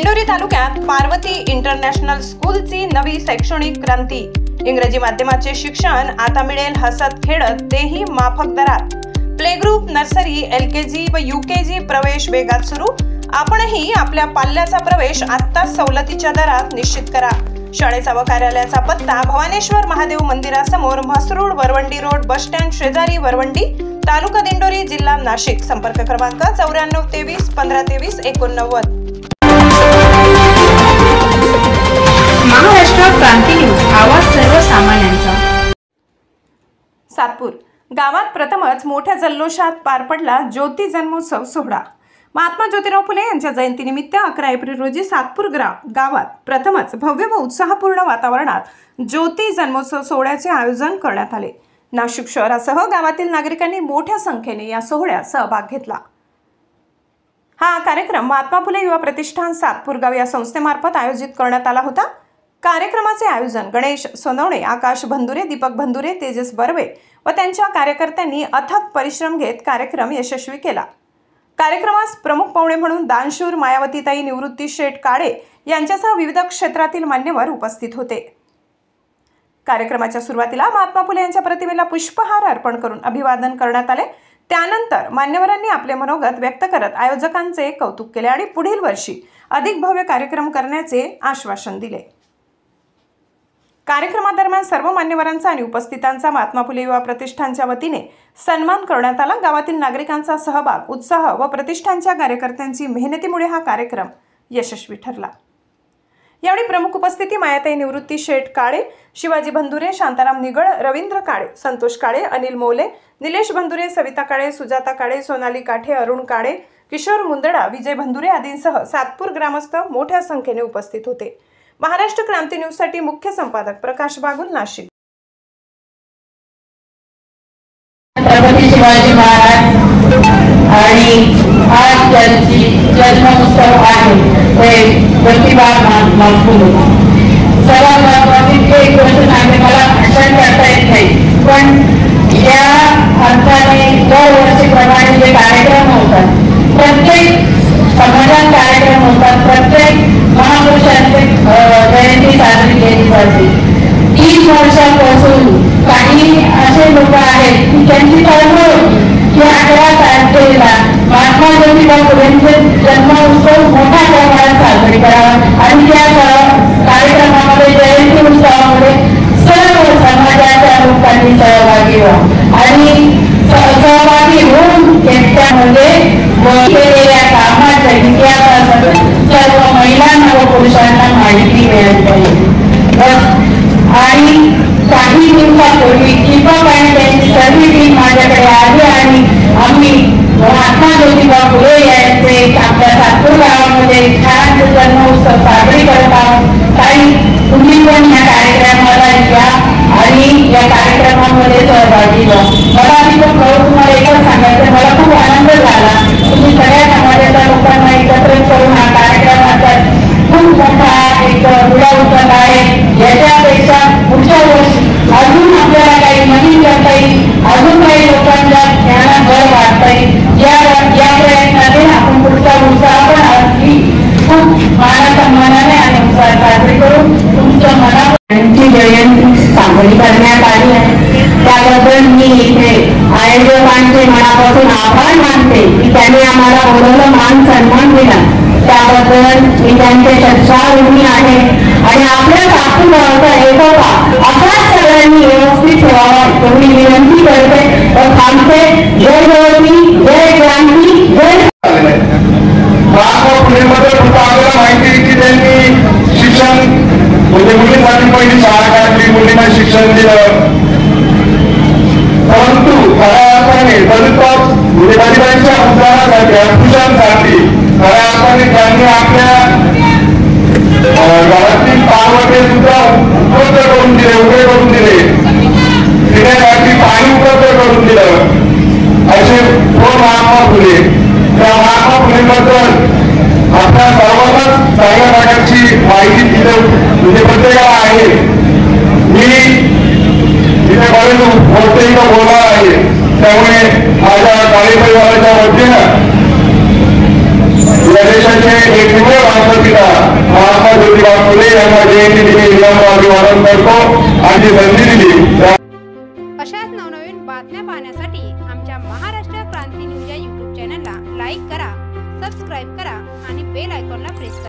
दिंडोरी तालुक्यात पार्वती इंटरनॅशनल स्कूलची नवी शैक्षणिक क्रांती। इंग्रजी माध्यमाचे शिक्षण आता मिळेल हसत खेळत, तेही माफक दरात। प्ले ग्रुप, नर्सरी, LKG व UKG प्रवेश वेगात सुरू। आपणही आपल्या पाल्याचा प्रवेश आत्ताच सवलतीच्या दरात निश्चित करा। शाळेचा व कार्यालयाचा पत्ता भवानेश्वर महादेव मंदिरासमोर, म्हसरूड, वरवंडी रोड, बस स्टँड शेजारी, वरवंडी, तालुका दिंडोरी, जिल्हा नाशिक। संपर्क क्रमांक 9423 1523 89। महाराष्ट्र क्रांती न्यूज, आवाज सर्वसामान्यांचा। सातपूर गावात प्रथमच मोठ्या जल्लोषात पार पडला ज्योती जन्मोत्सव सोहळा। महात्मा ज्योतिराव फुले यांच्या जयंतीनिमित्त 11 एप्रिल रोजी सातपूर गावात प्रथमच भव्य व उत्साहपूर्ण वातावरणात ज्योती जन्मोत्सव सोहळ्याचे आयोजन करण्यात आले। नाशिक शहरासह गावातील नागरिकांनी मोठ्या संख्येने या सोहळ्यात सहभाग घेतला। हा कार्यक्रम महात्मा फुले युवा प्रतिष्ठान सातपूर गाव या संस्थेमार्फत आयोजित करण्यात आला होता। कार्यक्रमाचे आयोजन गणेश सोनवणे, आकाश भंदुरे, दीपक भंदुरे, तेजस बर्वे व त्यांच्या कार्यकर्त्यांनी अथक परिश्रम घेत कार्यक्रम यशस्वी केला। कार्यक्रमास प्रमुख पाहुणे म्हणून दानशूर मायावतीताई निवृत्ती शेठ काळे यांच्यासह विविध क्षेत्रातील मान्यवर उपस्थित होते। कार्यक्रमाच्या सुरुवातीला महात्मा फुले यांच्या प्रतिमेला पुष्पहार अर्पण करून अभिवादन करण्यात आले। त्यानंतर मान्यवरांनी आपले मनोगत व्यक्त करत आयोजकांचे कौतुक केले आणि पुढील वर्षी अधिक भव्य कार्यक्रम करण्याचे आश्वासन दिले। कार्यक्रमादरम्यान सर्व मान्यवरांचा आणि उपस्थितांचा महात्मा फुले युवा प्रतिष्ठानच्या वतीने सन्मान करण्यात आला। गावातील नागरिकांचा सहभाग, उत्साह व प्रतिष्ठानच्या कार्यकर्त्यांची मेहनतीमुळे हा कार्यक्रम यशस्वी ठरला। यावेळी प्रमुख उपस्थिती मायाताई निवृत्ती शेठ काळे, शिवाजी भंदुरे, शांताराम निगळ, रवींद्र काळे, संतोष काळे, अनिल मोले, निलेश भंदुरे, सविता काळे, सुजाता काळे, सोनाली काठे, अरुण काळे, किशोर मुंदडा, विजय भंदुरे आदींसह सातपूर ग्रामस्थ मोठ्या संख्येने उपस्थित होते। महाराष्ट्र क्रांती न्यूज साठी मुख्य संपादक प्रकाश बागुल, नाशिक। छत्रपती शिवाजी महाराज आणि आज त्यांची जन्मोत्सव आहे ते ज्योतिबा फुले। सर्वात महत्त्वाची एक गोष्ट सांगते, मला भाषण करता येत नाही, पण या अर्थाने दरवर्षीप्रमाणे जे कार्यक्रम होतात, प्रत्येक समाजात कार्यक्रम होतात, प्रत्येक महापुरुषांची जयंती साजरी केली जाते। 30 वर्षांपासून काही असे लोक आहेत की त्यांची तळमळ होती की 11 तारखेला महात्मा ज्योतिबा फुलेंचे जन्मोत्सव मोठ्या प्रमाणात साजरी करावा आणि त्या कार्यक्रमामध्ये, जयंती उत्सवामध्ये सर्व समाजाच्या लोकांनी सहभागी व्हा आणि सहभागी होऊन त्यामध्ये केलेल्या कामाच्या इतिहासाबद्दल सर्व महिलांना व पुरुषांना माहिती मिळत पाहिजे। आणि काही दिवसापूर्वी दीपक आणि त्यांची सर्व टीम माझ्याकडे आली आणि आम्ही महात्मा ज्योतिबा फुले यांचे आपल्या सातपूर गावामध्ये छान जन्मोत्सव साजरी करत आहोत। काही तुम्ही पण या कार्यक्रमाला या आणि या कार्यक्रमामध्ये सहभागी व्हा। मला तिथं तुम्हाला एकच सांगायचं, मला खूप आनंद झाला, तुम्ही सगळ्या समाजाच्या लोकांना एकत्रित करून हा कार्यक्रमाचा खूप मोठा एक पुढा उचलला आहे। याच्यापेक्षा पुढच्या वर्षी अजून आपल्याला काही नवीन करता येईल, अजून काही लोकांच्या ज्ञानात भर वाढता येईल। या प्रयत्नाने आपण पुढचा उत्साह पण अगदी खूप मानासन्मानाने आणि उत्साह साजरी करून तुमचं मनाची जयंती साजरी करण्यात आली आहे। त्याबद्दल मी इथे आयोजकांचे मनापासून आभार मानते की त्यांनी आम्हाला बोलवलं, मान सन्मान दिला, त्याबद्दल मी त्यांचे ऋणी आहे। आणि आपल्या सातपूर गावाचा एकोपा असाच सगळ्यांनी व्यवस्थित ठेवावा एवढी विनंती करते व थांबते। जय ज्योती, जय क्रांती, जय माहिती की त्यांनी शिक्षण म्हणजे मुलींसाठी पहिली शाळा काढली, मुलींना शिक्षण दिलं, परंतु खऱ्या अर्थाने गरिबांच्या उद्धारासाठी, अस्पृश्यांसाठी खऱ्या अर्थाने त्यांनी आपल्या घरातील पाणवठे सुद्धा उपलब्ध करून दिले, उभे करून दिले, पिण्यासाठी पाणी उपलब्ध करून दिलं, असे महात्मा फुले। त्या महात्मा फुलेबद्दल आपल्या सर्वांनाच चांगल्या प्रकारची माहिती दिलं म्हणजे प्रत्येकाला आहे। मी इथे बरेच मोठे बोलणार आहे, त्यामुळे माझ्या कार्यपरिवाराच्या वतीनं या देशाचे एक एकमेव राष्ट्रपिता महात्मा ज्योतिबा फुले यांना जयंतीनिमित्त विनम्र अभिवादन करतो आणि संधी दिली। अशाच नवनवीन बातम्या पाहण्यासाठी आमच्या महाराष्ट्र क्रांती न्यूज या YouTube चॅनलला लाईक करा, सबस्क्राईब करा आणि बेल आयकॉनला प्रेस करा।